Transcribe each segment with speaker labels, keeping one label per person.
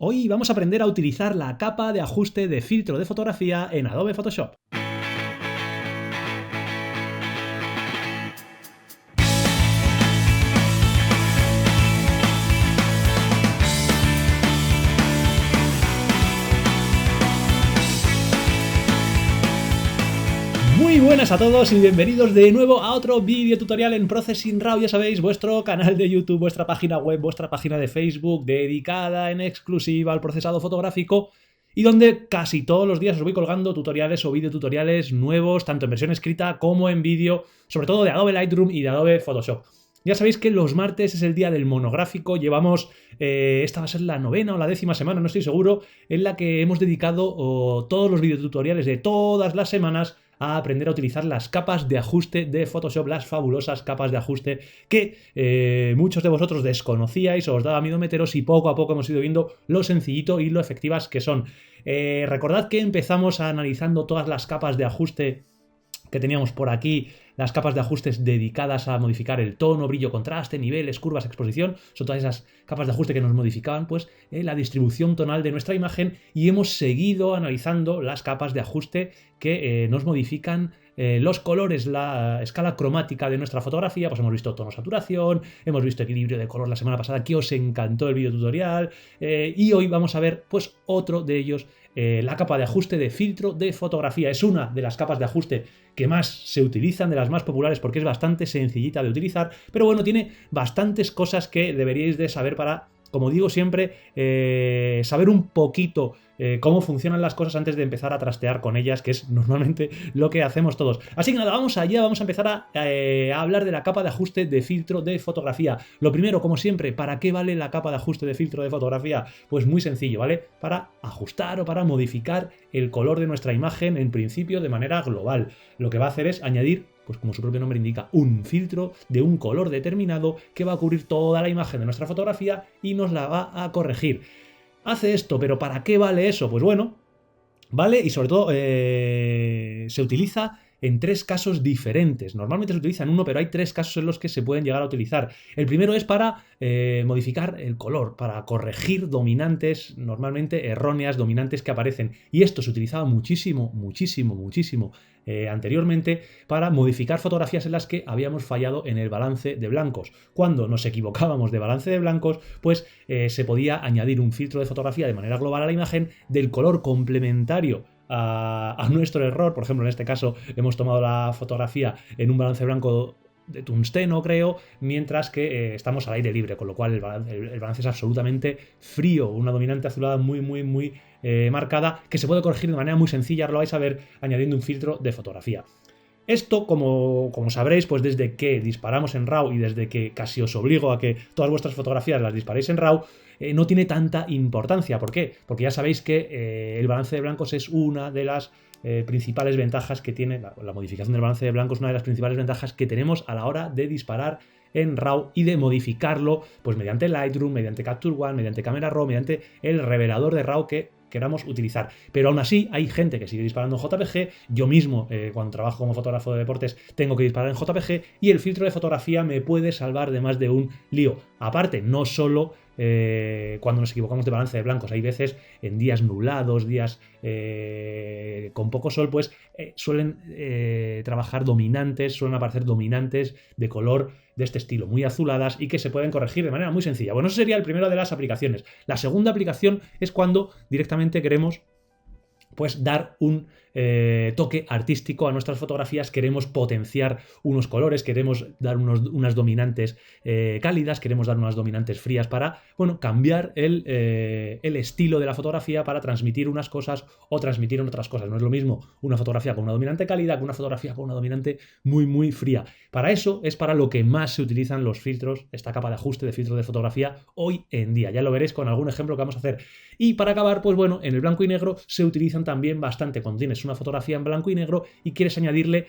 Speaker 1: Hoy vamos a aprender a utilizar la capa de ajuste de filtro de fotografía en Adobe Photoshop. Muy buenas a todos y bienvenidos de nuevo a otro vídeo tutorial en Processing RAW. Ya sabéis, vuestro canal de YouTube, vuestra página web, vuestra página de Facebook dedicada en exclusiva al procesado fotográfico y donde casi todos los días os voy colgando tutoriales o videotutoriales nuevos, tanto en versión escrita como en vídeo, sobre todo de Adobe Lightroom y de Adobe Photoshop. Ya sabéis que los martes es el día del monográfico, llevamos, esta va a ser la 9ª o la 10ª semana, no estoy seguro, en la que hemos dedicado todos los videotutoriales de todas las semanas a aprender a utilizar las capas de ajuste de Photoshop, las fabulosas capas de ajuste que muchos de vosotros desconocíais o os daba miedo meteros y poco a poco hemos ido viendo lo sencillito y lo efectivas que son. Recordad que empezamos analizando todas las capas de ajuste que teníamos por aquí, las capas de ajustes dedicadas a modificar el tono, brillo, contraste, niveles, curvas, exposición. Son todas esas capas de ajuste que nos modificaban pues la distribución tonal de nuestra imagen, y hemos seguido analizando las capas de ajuste que nos modifican los colores, la escala cromática de nuestra fotografía. Pues hemos visto tono, saturación, hemos visto equilibrio de color la semana pasada, que os encantó el vídeo tutorial, y hoy vamos a ver pues otro de ellos, la capa de ajuste de filtro de fotografía. Es una de las capas de ajuste que más se utilizan, de las más populares, porque es bastante sencillita de utilizar, pero bueno, tiene bastantes cosas que deberíais de saber para, como digo siempre, saber un poquito cómo funcionan las cosas antes de empezar a trastear con ellas, que es normalmente lo que hacemos todos. Así que nada, vamos allá, vamos a empezar a hablar de la capa de ajuste de filtro de fotografía. Lo primero, como siempre, ¿para qué vale la capa de ajuste de filtro de fotografía? Pues muy sencillo, ¿vale? Para ajustar o para modificar el color de nuestra imagen, en principio de manera global. Lo que va a hacer es añadir, pues como su propio nombre indica, un filtro de un color determinado que va a cubrir toda la imagen de nuestra fotografía y nos la va a corregir. Hace esto, pero ¿para qué vale eso? Pues bueno, vale, y sobre todo se utiliza en 3 casos diferentes. Normalmente se utiliza en uno, pero hay 3 casos en los que se pueden llegar a utilizar. El primero es para modificar el color, para corregir dominantes, normalmente erróneas, dominantes que aparecen. Y esto se utilizaba muchísimo anteriormente para modificar fotografías en las que habíamos fallado en el balance de blancos. Cuando nos equivocábamos de balance de blancos, pues se podía añadir un filtro de fotografía de manera global a la imagen del color complementario a nuestro error. Por ejemplo, en este caso hemos tomado la fotografía en un balance blanco de tungsteno, creo, mientras que estamos al aire libre, con lo cual el balance es absolutamente frío, una dominante azulada muy marcada, que se puede corregir de manera muy sencilla. Ahora lo vais a ver añadiendo un filtro de fotografía. Esto, como sabréis, pues desde que disparamos en RAW y desde que casi os obligo a que todas vuestras fotografías las disparéis en RAW, no tiene tanta importancia. ¿Por qué? Porque ya sabéis que el balance de blancos es una de las principales ventajas que tiene, la modificación del balance de blancos es una de las principales ventajas que tenemos a la hora de disparar en RAW y de modificarlo pues mediante Lightroom, mediante Capture One, mediante Camera Raw, mediante el revelador de RAW que queramos utilizar. Pero aún así hay gente que sigue disparando en JPG. Yo mismo, cuando trabajo como fotógrafo de deportes, tengo que disparar en JPG, y el filtro de fotografía me puede salvar de más de un lío. Aparte, no solo cuando nos equivocamos de balance de blancos, hay veces en días nublados, días con poco sol, pues suelen trabajar dominantes, suelen aparecer dominantes de color de este estilo, muy azuladas, y que se pueden corregir de manera muy sencilla. Bueno, eso sería el primero de las aplicaciones. La segunda aplicación es cuando directamente queremos pues dar un toque artístico a nuestras fotografías, queremos potenciar unos colores, queremos dar unas dominantes cálidas, queremos dar unas dominantes frías para, bueno, cambiar el estilo de la fotografía para transmitir unas cosas o transmitir otras cosas. No es lo mismo una fotografía con una dominante cálida que una fotografía con una dominante muy fría. Para eso es para lo que más se utilizan los filtros, esta capa de ajuste de filtros de fotografía hoy en día. Ya lo veréis con algún ejemplo que vamos a hacer. Y para acabar, pues bueno, en el blanco y negro se utilizan también bastante. Cuando tienes una fotografía en blanco y negro y quieres añadirle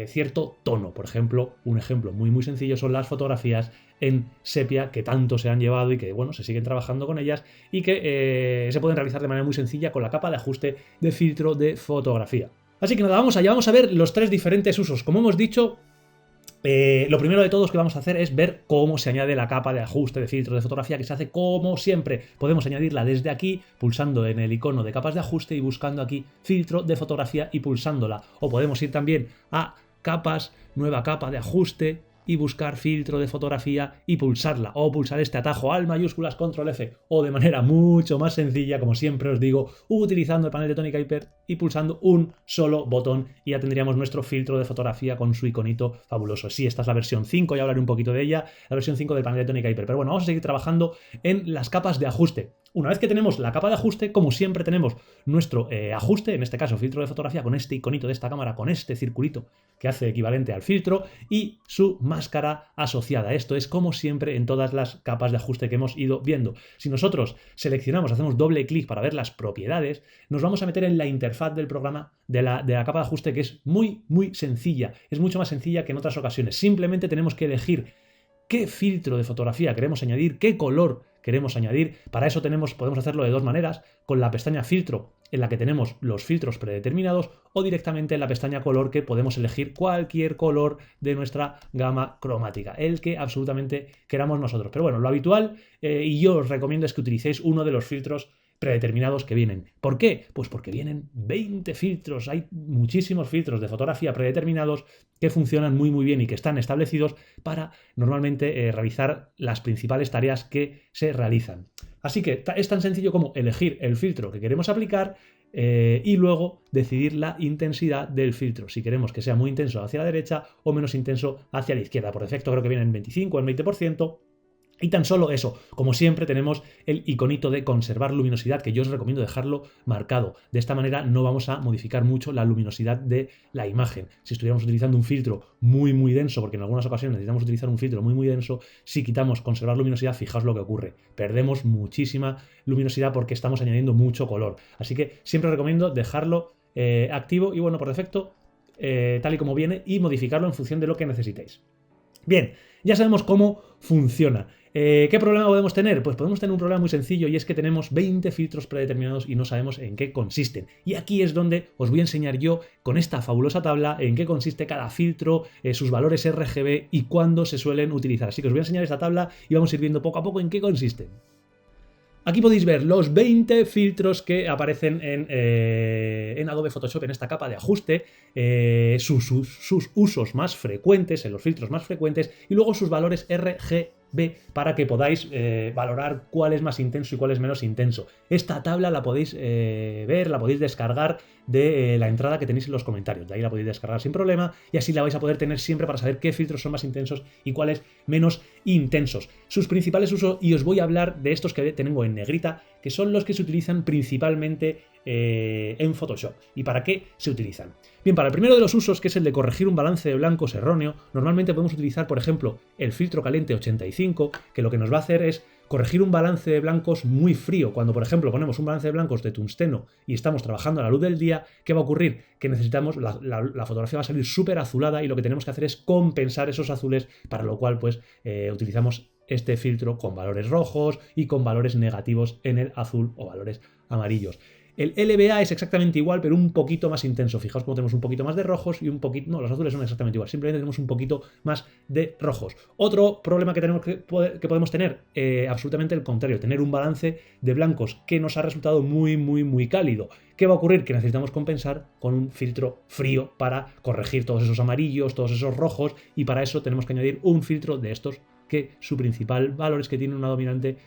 Speaker 1: cierto tono. Por ejemplo, un ejemplo muy sencillo son las fotografías en sepia que tanto se han llevado y que, bueno, se siguen trabajando con ellas y que se pueden realizar de manera muy sencilla con la capa de ajuste de filtro de fotografía. Así que nada, vamos allá, vamos a ver los 3 diferentes usos. Como hemos dicho, Lo primero de todo que vamos a hacer es ver cómo se añade la capa de ajuste de filtro de fotografía, que se hace como siempre. Podemos añadirla desde aquí, pulsando en el icono de capas de ajuste y buscando aquí filtro de fotografía y pulsándola. O podemos ir también a capas, nueva capa de ajuste y buscar filtro de fotografía y pulsarla, o pulsar este atajo al mayúsculas control F, o de manera mucho más sencilla, como siempre os digo, utilizando el panel de Tony Kuiper y pulsando un solo botón y ya tendríamos nuestro filtro de fotografía con su iconito fabuloso. Sí, esta es la versión 5, ya hablaré un poquito de ella, la versión 5 del panel de Tony Kuiper, pero bueno, vamos a seguir trabajando en las capas de ajuste. Una vez que tenemos la capa de ajuste, como siempre tenemos nuestro ajuste, en este caso filtro de fotografía, con este iconito de esta cámara, con este circulito que hace equivalente al filtro y su máscara asociada. Esto es como siempre en todas las capas de ajuste que hemos ido viendo. Si nosotros seleccionamos, hacemos doble clic para ver las propiedades, nos vamos a meter en la interfaz del programa de la capa de ajuste, que es muy sencilla. Es mucho más sencilla que en otras ocasiones. Simplemente tenemos que elegir qué filtro de fotografía queremos añadir, qué color queremos añadir. Para eso podemos hacerlo de dos maneras, con la pestaña filtro, en la que tenemos los filtros predeterminados, o directamente en la pestaña color, que podemos elegir cualquier color de nuestra gama cromática, el que absolutamente queramos nosotros. Pero bueno, lo habitual, y yo os recomiendo, es que utilicéis uno de los filtros predeterminados que vienen. ¿Por qué? Pues porque vienen 20 filtros, hay muchísimos filtros de fotografía predeterminados que funcionan muy bien y que están establecidos para normalmente realizar las principales tareas que se realizan. Así que es tan sencillo como elegir el filtro que queremos aplicar y luego decidir la intensidad del filtro, si queremos que sea muy intenso hacia la derecha o menos intenso hacia la izquierda. Por defecto creo que viene en 25 o en 20%. Y tan solo eso, como siempre tenemos el iconito de conservar luminosidad, que yo os recomiendo dejarlo marcado. De esta manera no vamos a modificar mucho la luminosidad de la imagen. Si estuviéramos utilizando un filtro muy denso, porque en algunas ocasiones necesitamos utilizar un filtro muy denso, si quitamos conservar luminosidad, fijaos lo que ocurre. Perdemos muchísima luminosidad porque estamos añadiendo mucho color. Así que siempre os recomiendo dejarlo activo y bueno, por defecto, tal y como viene, y modificarlo en función de lo que necesitéis. Bien, ya sabemos cómo funciona. ¿Qué problema podemos tener? Pues podemos tener un problema muy sencillo, y es que tenemos 20 filtros predeterminados y no sabemos en qué consisten. Y aquí es donde os voy a enseñar yo, con esta fabulosa tabla, en qué consiste cada filtro, sus valores RGB y cuándo se suelen utilizar. Así que os voy a enseñar esta tabla y vamos a ir viendo poco a poco en qué consisten. Aquí podéis ver los 20 filtros que aparecen en Adobe Photoshop, en esta capa de ajuste, sus usos más frecuentes, en los filtros más frecuentes, y luego sus valores RGB para que podáis valorar cuál es más intenso y cuál es menos intenso. Esta tabla la podéis ver, la podéis descargar de la entrada que tenéis en los comentarios. De ahí la podéis descargar sin problema y así la vais a poder tener siempre para saber qué filtros son más intensos y cuáles menos intensos. Sus principales usos, y os voy a hablar de estos que tengo en negrita, que son los que se utilizan principalmente en Photoshop. ¿Y para qué se utilizan? Bien, para el primero de los usos, que es el de corregir un balance de blancos erróneo, normalmente podemos utilizar, por ejemplo, el filtro caliente 85, que lo que nos va a hacer es corregir un balance de blancos muy frío. Cuando, por ejemplo, ponemos un balance de blancos de tungsteno y estamos trabajando a la luz del día, ¿qué va a ocurrir? Que necesitamos, la fotografía va a salir súper azulada y lo que tenemos que hacer es compensar esos azules, para lo cual pues utilizamos este filtro con valores rojos y con valores negativos en el azul o valores amarillos. El LBA es exactamente igual, pero un poquito más intenso. Fijaos cómo tenemos un poquito más de rojos y un poquito... No, los azules son exactamente igual, simplemente tenemos un poquito más de rojos. Otro problema que podemos tener, absolutamente el contrario, tener un balance de blancos que nos ha resultado muy cálido. ¿Qué va a ocurrir? Que necesitamos compensar con un filtro frío para corregir todos esos amarillos, todos esos rojos, y para eso tenemos que añadir un filtro de estos que su principal valor es que tiene una dominante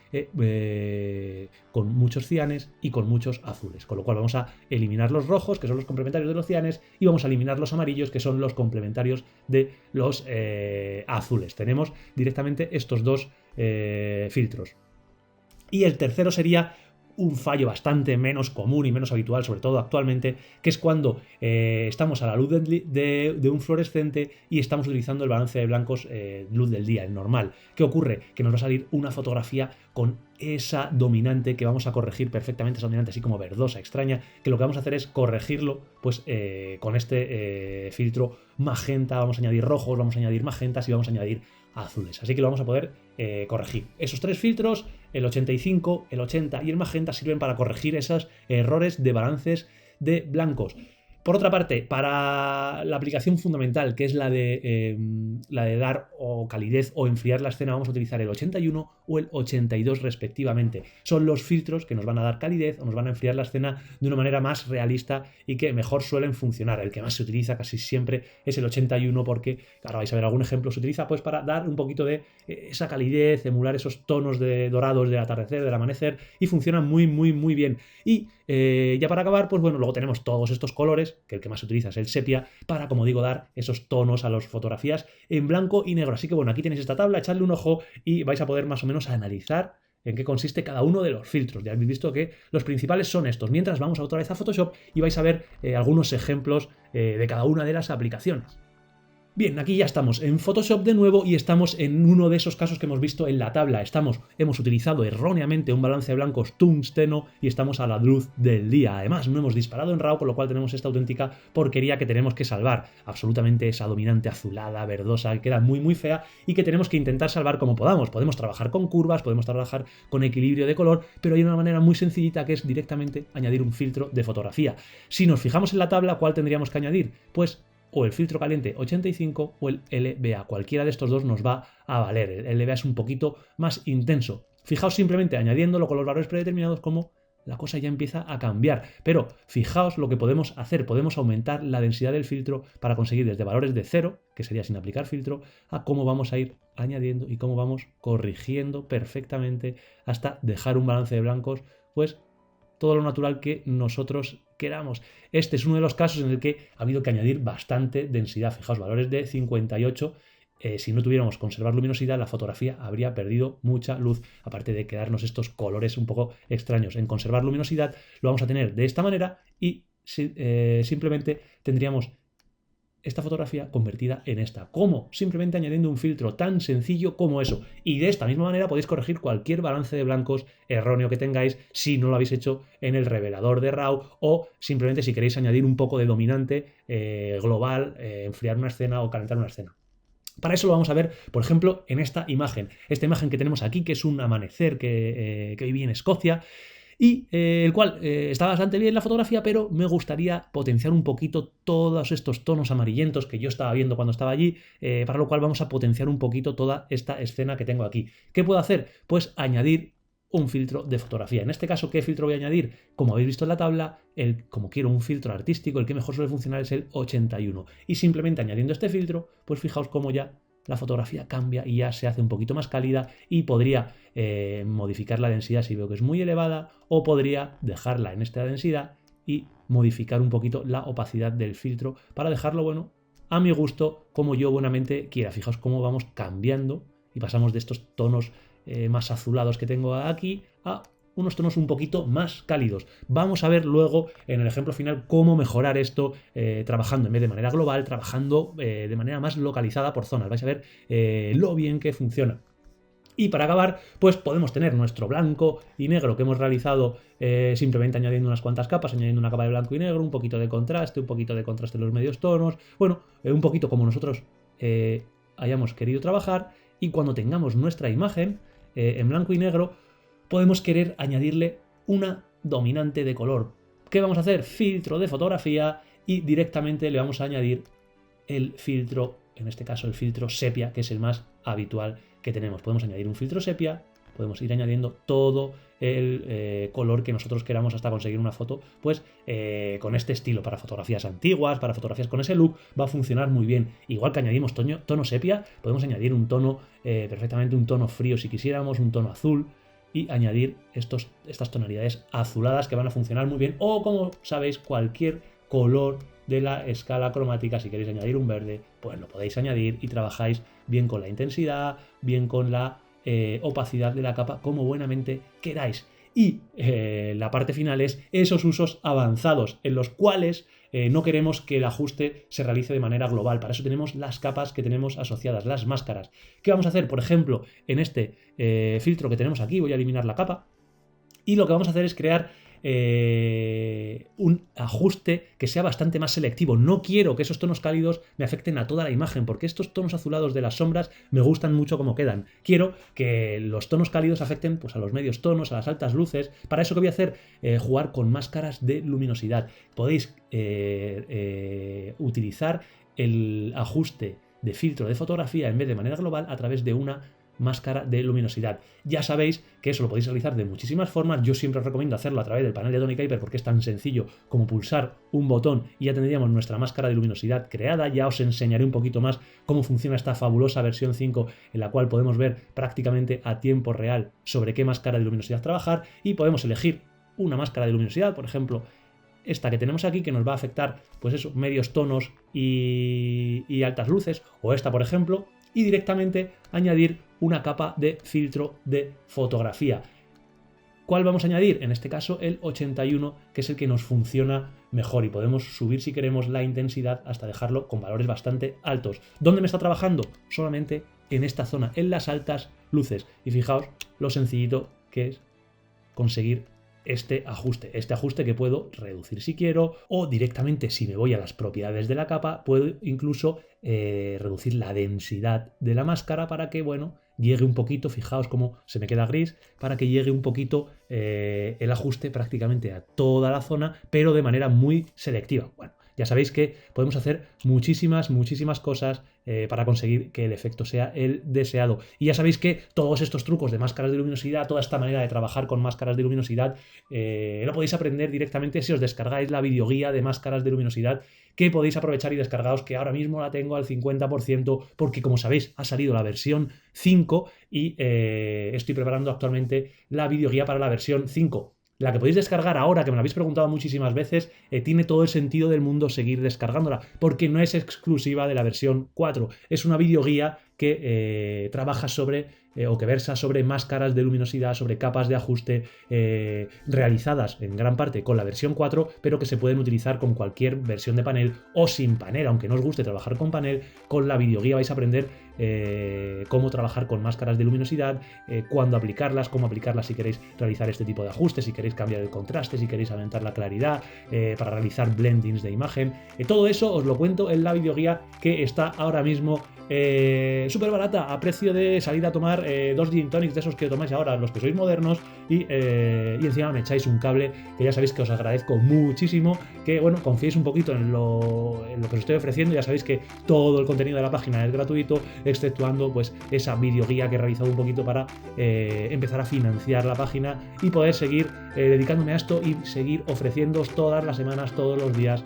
Speaker 1: con muchos cianes y con muchos azules, con lo cual vamos a eliminar los rojos, que son los complementarios de los cianes, y vamos a eliminar los amarillos, que son los complementarios de los azules. Tenemos directamente estos dos filtros. Y el tercero sería un fallo bastante menos común y menos habitual, sobre todo actualmente, que es cuando estamos a la luz de un fluorescente y estamos utilizando el balance de blancos luz del día, el normal. ¿Qué ocurre? Que nos va a salir una fotografía con esa dominante que vamos a corregir perfectamente, esa dominante así como verdosa, extraña, que lo que vamos a hacer es corregirlo pues con este filtro magenta. Vamos a añadir rojos, vamos a añadir magentas y vamos a añadir azules. Así que lo vamos a poder corregir. Esos tres filtros, el 85, el 80 y el magenta, sirven para corregir esos errores de balances de blancos. Por otra parte, para la aplicación fundamental, que es la de dar o calidez o enfriar la escena, vamos a utilizar el 81 o el 82 respectivamente. Son los filtros que nos van a dar calidez o nos van a enfriar la escena de una manera más realista y que mejor suelen funcionar. El que más se utiliza casi siempre es el 81 porque, ahora vais a ver algún ejemplo, se utiliza pues para dar un poquito de esa calidez, emular esos tonos de dorados del atardecer, del amanecer, y funciona muy, muy, muy bien. Y ya para acabar, pues bueno, luego tenemos todos estos colores, que el que más se utiliza es el sepia, para, como digo, dar esos tonos a las fotografías en blanco y negro. Así que bueno, aquí tenéis esta tabla, echadle un ojo y vais a poder más o menos analizar en qué consiste cada uno de los filtros. Ya habéis visto que los principales son estos. Mientras vamos otra vez a Photoshop y vais a ver algunos ejemplos de cada una de las aplicaciones. Bien, aquí ya estamos en Photoshop de nuevo y estamos en uno de esos casos que hemos visto en la tabla. Hemos utilizado erróneamente un balance de blancos tungsteno y estamos a la luz del día. Además, no hemos disparado en RAW, por lo cual tenemos esta auténtica porquería que tenemos que salvar. Absolutamente esa dominante azulada, verdosa, que queda muy muy fea y que tenemos que intentar salvar como podamos. Podemos trabajar con curvas, podemos trabajar con equilibrio de color, pero hay una manera muy sencillita que es directamente añadir un filtro de fotografía. Si nos fijamos en la tabla, ¿cuál tendríamos que añadir? Pues o el filtro caliente 85 o el LBA. Cualquiera de estos dos nos va a valer. El LBA es un poquito más intenso. Fijaos simplemente añadiéndolo con los valores predeterminados como la cosa ya empieza a cambiar. Pero fijaos lo que podemos hacer. Podemos aumentar la densidad del filtro para conseguir desde valores de 0, que sería sin aplicar filtro, a cómo vamos a ir añadiendo y cómo vamos corrigiendo perfectamente hasta dejar un balance de blancos, pues todo lo natural que nosotros queramos. Este es uno de los casos en el que ha habido que añadir bastante densidad. Fijaos, valores de 58. Si no tuviéramos conservar luminosidad, la fotografía habría perdido mucha luz, aparte de quedarnos estos colores un poco extraños. En conservar luminosidad lo vamos a tener de esta manera y simplemente tendríamos esta fotografía convertida en esta. ¿Cómo? Simplemente añadiendo un filtro tan sencillo como eso. Y de esta misma manera podéis corregir cualquier balance de blancos erróneo que tengáis si no lo habéis hecho en el revelador de RAW o simplemente si queréis añadir un poco de dominante global, enfriar una escena o calentar una escena. Para eso lo vamos a ver, por ejemplo, en esta imagen. Esta imagen que tenemos aquí, que es un amanecer que viví en Escocia, y el cual está bastante bien la fotografía, pero me gustaría potenciar un poquito todos estos tonos amarillentos que yo estaba viendo cuando estaba allí, para lo cual vamos a potenciar un poquito toda esta escena que tengo aquí. ¿Qué puedo hacer? Pues añadir un filtro de fotografía. En este caso, ¿qué filtro voy a añadir? Como habéis visto en la tabla, como quiero un filtro artístico, el que mejor suele funcionar es el 81. Y simplemente añadiendo este filtro, pues fijaos cómo ya la fotografía cambia y ya se hace un poquito más cálida y podría modificar la densidad si veo que es muy elevada o podría dejarla en esta densidad y modificar un poquito la opacidad del filtro para dejarlo, bueno, a mi gusto, como yo buenamente quiera. Fijaos cómo vamos cambiando y pasamos de estos tonos más azulados que tengo aquí a unos tonos un poquito más cálidos. Vamos a ver luego en el ejemplo final cómo mejorar esto trabajando en vez de manera global, trabajando de manera más localizada por zonas. Vais a ver lo bien que funciona. Y para acabar, pues podemos tener nuestro blanco y negro que hemos realizado simplemente añadiendo unas cuantas capas, añadiendo una capa de blanco y negro, un poquito de contraste en los medios tonos, bueno, un poquito como nosotros hayamos querido trabajar. Y cuando tengamos nuestra imagen en blanco y negro, podemos querer añadirle una dominante de color. ¿Qué vamos a hacer? Filtro de fotografía y directamente le vamos a añadir el filtro, en este caso el filtro sepia, que es el más habitual que tenemos. Podemos añadir un filtro sepia, podemos ir añadiendo todo el color que nosotros queramos hasta conseguir una foto, pues con este estilo, para fotografías antiguas, para fotografías con ese look, va a funcionar muy bien. Igual que añadimos tono sepia, podemos añadir un tono, perfectamente un tono frío si quisiéramos, un tono azul, y añadir estas tonalidades azuladas que van a funcionar muy bien, o como sabéis, cualquier color de la escala cromática. Si queréis añadir un verde, pues lo podéis añadir y trabajáis bien con la intensidad, bien con la opacidad de la capa, como buenamente queráis. Y la parte final es esos usos avanzados en los cuales no queremos que el ajuste se realice de manera global. Para eso tenemos las capas que tenemos asociadas, las máscaras. ¿Qué vamos a hacer? Por ejemplo, en este filtro que tenemos aquí, voy a eliminar la capa y lo que vamos a hacer es crear un ajuste que sea bastante más selectivo. No quiero que esos tonos cálidos me afecten a toda la imagen, porque estos tonos azulados de las sombras me gustan mucho como quedan. Quiero que los tonos cálidos afecten pues, a los medios tonos, a las altas luces. Para eso, ¿qué voy a hacer? Jugar con máscaras de luminosidad. Podéis utilizar el ajuste de filtro de fotografía en vez de manera global a través de una máscara de luminosidad. Ya sabéis que eso lo podéis realizar de muchísimas formas. Yo siempre os recomiendo hacerlo a través del panel de Tony Kuiper porque es tan sencillo como pulsar un botón y ya tendríamos nuestra máscara de luminosidad creada. Ya os enseñaré un poquito más cómo funciona esta fabulosa versión 5 en la cual podemos ver prácticamente a tiempo real sobre qué máscara de luminosidad trabajar y podemos elegir una máscara de luminosidad, por ejemplo, esta que tenemos aquí, que nos va a afectar, pues eso, medios tonos y altas luces, o esta, por ejemplo, y directamente añadir una capa de filtro de fotografía. ¿Cuál vamos a añadir? En este caso el 81, que es el que nos funciona mejor y podemos subir si queremos la intensidad hasta dejarlo con valores bastante altos. ¿Dónde me está trabajando? Solamente en esta zona, en las altas luces. Y fijaos lo sencillito que es conseguir este ajuste que puedo reducir si quiero, o directamente si me voy a las propiedades de la capa puedo incluso reducir la densidad de la máscara para que, bueno, llegue un poquito, fijaos cómo se me queda gris, para que llegue un poquito el ajuste prácticamente a toda la zona, pero de manera muy selectiva. Bueno, ya sabéis que podemos hacer muchísimas cosas para conseguir que el efecto sea el deseado. Y ya sabéis que todos estos trucos de máscaras de luminosidad, toda esta manera de trabajar con máscaras de luminosidad, lo podéis aprender directamente si os descargáis la videoguía de máscaras de luminosidad, que podéis aprovechar y descargaos, que ahora mismo la tengo al 50%, porque como sabéis ha salido la versión 5 y estoy preparando actualmente la videoguía para la versión 5. La que podéis descargar ahora, que me lo habéis preguntado muchísimas veces, tiene todo el sentido del mundo seguir descargándola, porque no es exclusiva de la versión 4. Es una videoguía que trabaja sobre, o que versa sobre máscaras de luminosidad, sobre capas de ajuste realizadas en gran parte con la versión 4, pero que se pueden utilizar con cualquier versión de panel o sin panel. Aunque no os guste trabajar con panel, con la videoguía vais a aprender cómo trabajar con máscaras de luminosidad, cuándo aplicarlas, cómo aplicarlas si queréis realizar este tipo de ajustes, si queréis cambiar el contraste, si queréis aumentar la claridad, para realizar blendings de imagen. Todo eso os lo cuento en la videoguía que está ahora mismo súper barata, a precio de salir a tomar 2 gin tonics de esos que tomáis ahora los que sois modernos y encima me echáis un cable, que ya sabéis que os agradezco muchísimo, que bueno, confiéis un poquito en lo que os estoy ofreciendo. Ya sabéis que todo el contenido de la página es gratuito, exceptuando pues esa videoguía que he realizado un poquito para empezar a financiar la página y poder seguir dedicándome a esto y seguir ofreciéndoos todas las semanas, todos los días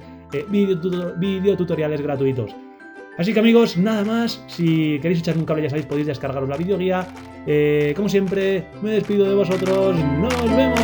Speaker 1: videotutoriales gratuitos. Así que amigos, nada más. Si queréis echarme un cable, ya sabéis, podéis descargaros la videoguía. Como siempre, me despido de vosotros. ¡Nos vemos!